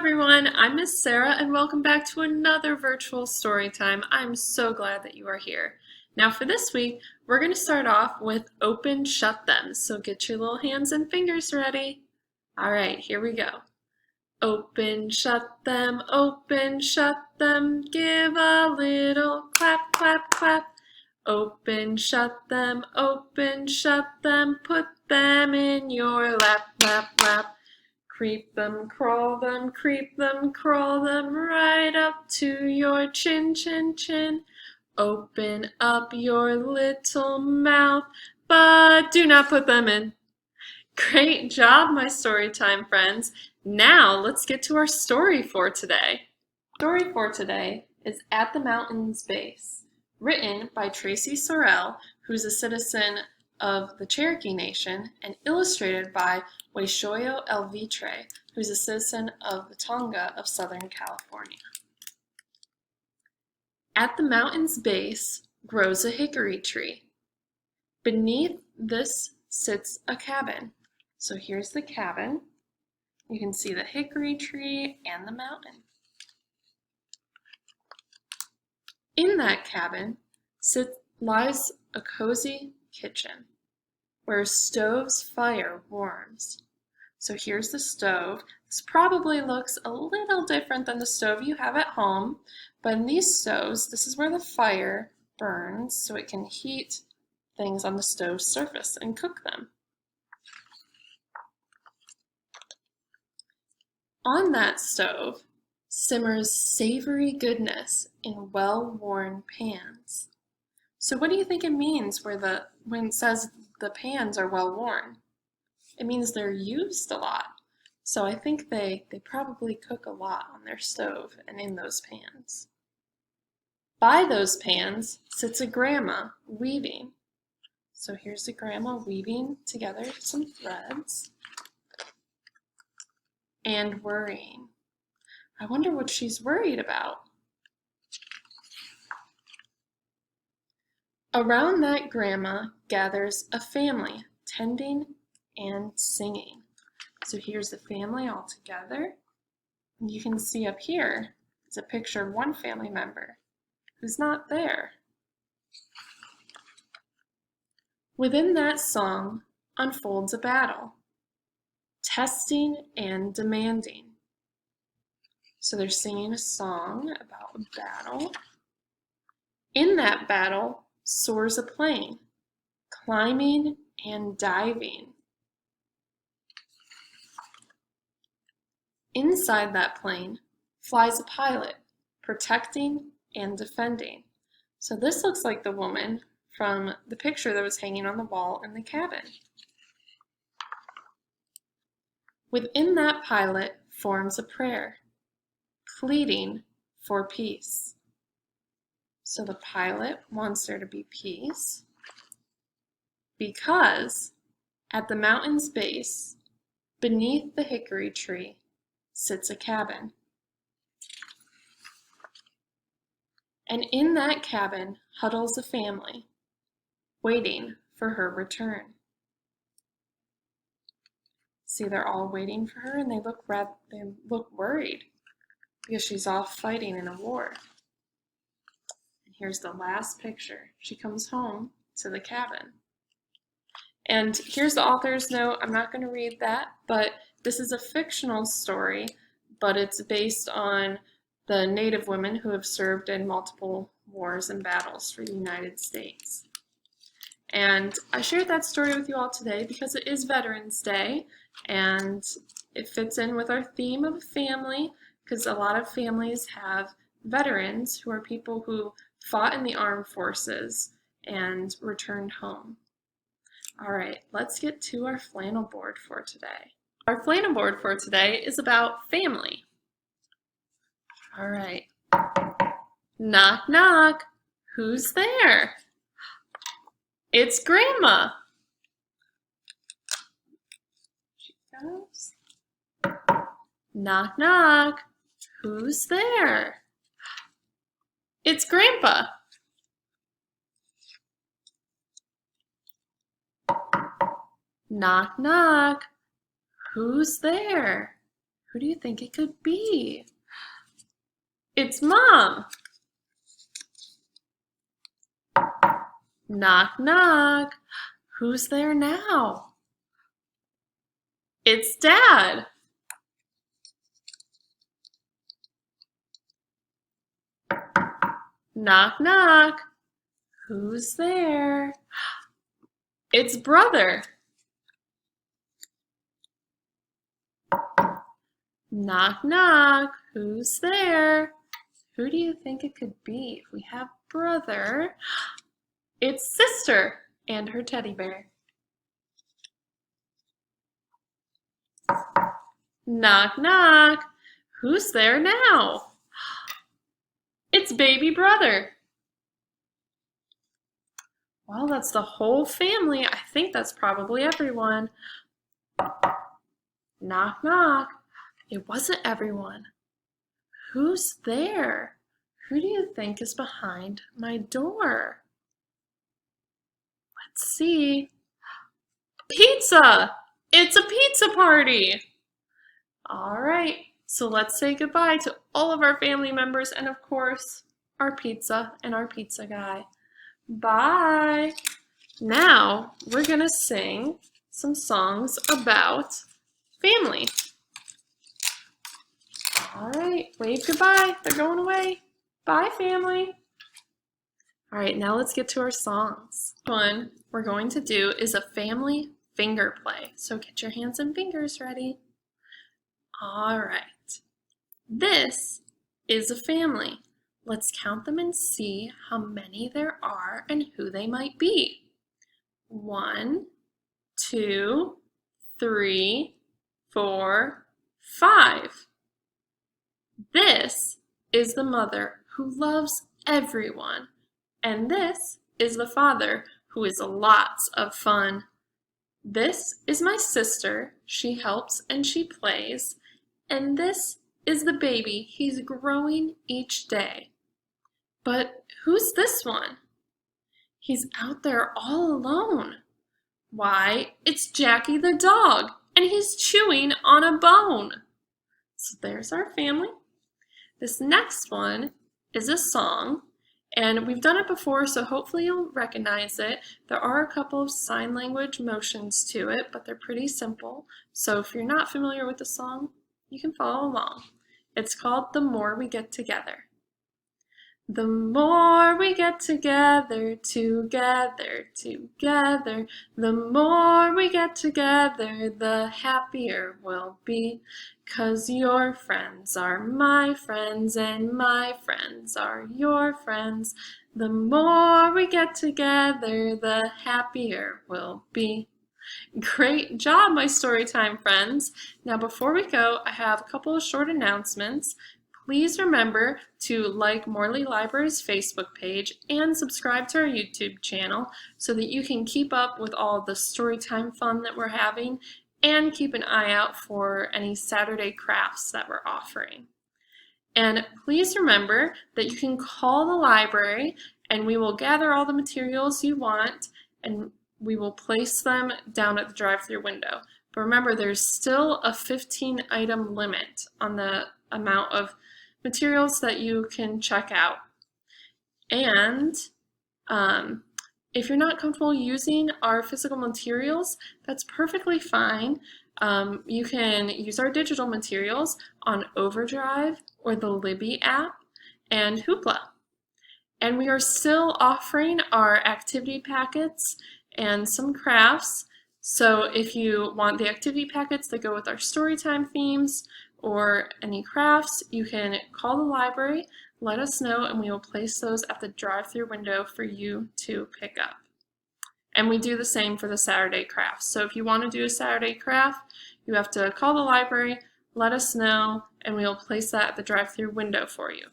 everyone, I'm Miss Sara and welcome back to another virtual story time. I'm so glad that you are here. Now for this week, we're going to start off with Open Shut Them, so get your little hands and fingers ready. Alright, here we go. Open, shut them, give a little clap, clap, clap. Open, shut them, put them in your lap, lap, lap. Creep them, crawl them, crawl them right up to your chin, chin, chin. Open up your little mouth, but do not put them in. Great job, my Storytime friends. Now let's get to our story for today. Story for today is At the Mountain's Base, written by Traci Sorell, who's a citizen of the Cherokee Nation, and illustrated by Weshoyot Alvitre, who's a citizen of the Tonga of Southern California. At the mountain's base grows a hickory tree. Beneath this sits a cabin. So here's the cabin. You can see the hickory tree and the mountain. In that cabin lies a cozy kitchen where a stove's fire warms. So here's the stove. This probably looks a little different than the stove you have at home, but in these stoves, this is where the fire burns so it can heat things on the stove's surface and cook them. On that stove simmers savory goodness in well-worn pans. So what do you think it means when it says the pans are well worn? It means they're used a lot. So I think they probably cook a lot on their stove and in those pans. By those pans sits a grandma weaving. So here's a grandma weaving together some threads and worrying. I wonder what she's worried about. Around that grandma gathers a family, tending and singing. So here's the family all together. And you can see up here is a picture of one family member who's not there. Within that song unfolds a battle, testing and demanding. So they're singing a song about a battle. In that battle soars a plane, climbing and diving. Inside that plane flies a pilot, protecting and defending. So this looks like the woman from the picture that was hanging on the wall in the cabin. Within that pilot forms a prayer, pleading for peace. So the pilot wants there to be peace because at the mountain's base, beneath the hickory tree, sits a cabin. And in that cabin huddles a family, waiting for her return. See, they're all waiting for her, and they look worried because she's off fighting in a war. And here's the last picture. She comes home to the cabin. And here's the author's note. I'm not going to read that, but this is a fictional story, but it's based on the Native women who have served in multiple wars and battles for the United States. And I shared that story with you all today because it is Veterans Day, and it fits in with our theme of family, because a lot of families have veterans who are people who fought in the armed forces and returned home. All right, let's get to our flannel board for today. Our flannel board for today is about family. All right. Knock, knock. Who's there? It's Grandma. She goes. Knock, knock. Who's there? It's Grandpa. Knock, knock. Who's there? Who do you think it could be? It's Mom. Knock, knock. Who's there now? It's Dad. Knock, knock. Who's there? It's Brother. Knock, knock. Who's there? Who do you think it could be if we have Brother? It's Sister and her teddy bear. Knock, knock. Who's there now? It's Baby Brother. Well, that's the whole family. I think that's probably everyone. Knock, knock. It wasn't everyone. Who's there? Who do you think is behind my door? Let's see. Pizza! It's a pizza party! All right, so let's say goodbye to all of our family members and, of course, our pizza and our pizza guy. Bye! Now, we're gonna sing some songs about family. All right, wave goodbye. They're going away. Bye, family. All right, now let's get to our songs. One we're going to do is a family finger play. So get your hands and fingers ready. All right. This is a family. Let's count them and see how many there are and who they might be. 1, 2, 3, 4, 5. This is the mother who loves everyone, and this is the father who is lots of fun. This is my sister, she helps and she plays, and this is the baby, he's growing each day. But who's this one? He's out there all alone. Why, it's Jackie the dog, and he's chewing on a bone. So there's our family. This next one is a song, and we've done it before, so hopefully you'll recognize it. There are a couple of sign language motions to it, but they're pretty simple. So if you're not familiar with the song, you can follow along. It's called The More We Get Together. The more we get together, together, together, the more we get together, the happier we'll be. 'Cause your friends are my friends and my friends are your friends. The more we get together, the happier we'll be. Great job, my Storytime friends. Now before we go, I have a couple of short announcements. Please remember to like Morley Library's Facebook page and subscribe to our YouTube channel so that you can keep up with all the Storytime fun that we're having and keep an eye out for any Saturday crafts that we're offering. And please remember that you can call the library and we will gather all the materials you want and we will place them down at the drive-through window. But remember, there's still a 15-item limit on the amount of materials that you can check out. And if you're not comfortable using our physical materials, that's perfectly fine. You can use our digital materials on Overdrive or the Libby app and Hoopla. And we are still offering our activity packets and some crafts. So if you want the activity packets that go with our Storytime themes or any crafts, you can call the library, let us know, and we will place those at the drive-through window for you to pick up. And we do the same for the Saturday crafts. So if you want to do a Saturday craft, you have to call the library, let us know, and we will place that at the drive-through window for you.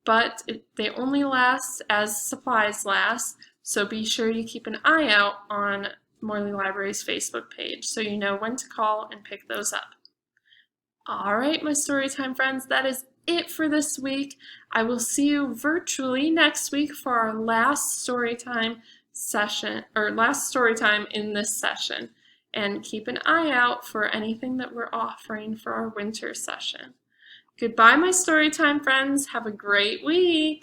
But they only last as supplies last, so be sure you keep an eye out on Morley Library's Facebook page so you know when to call and pick those up. All right, my Storytime friends, that is it for this week. I will see you virtually next week for our last Storytime session, or last Storytime in this session. and keep an eye out for anything that we're offering for our winter session. Goodbye, my Storytime friends. Have a great week.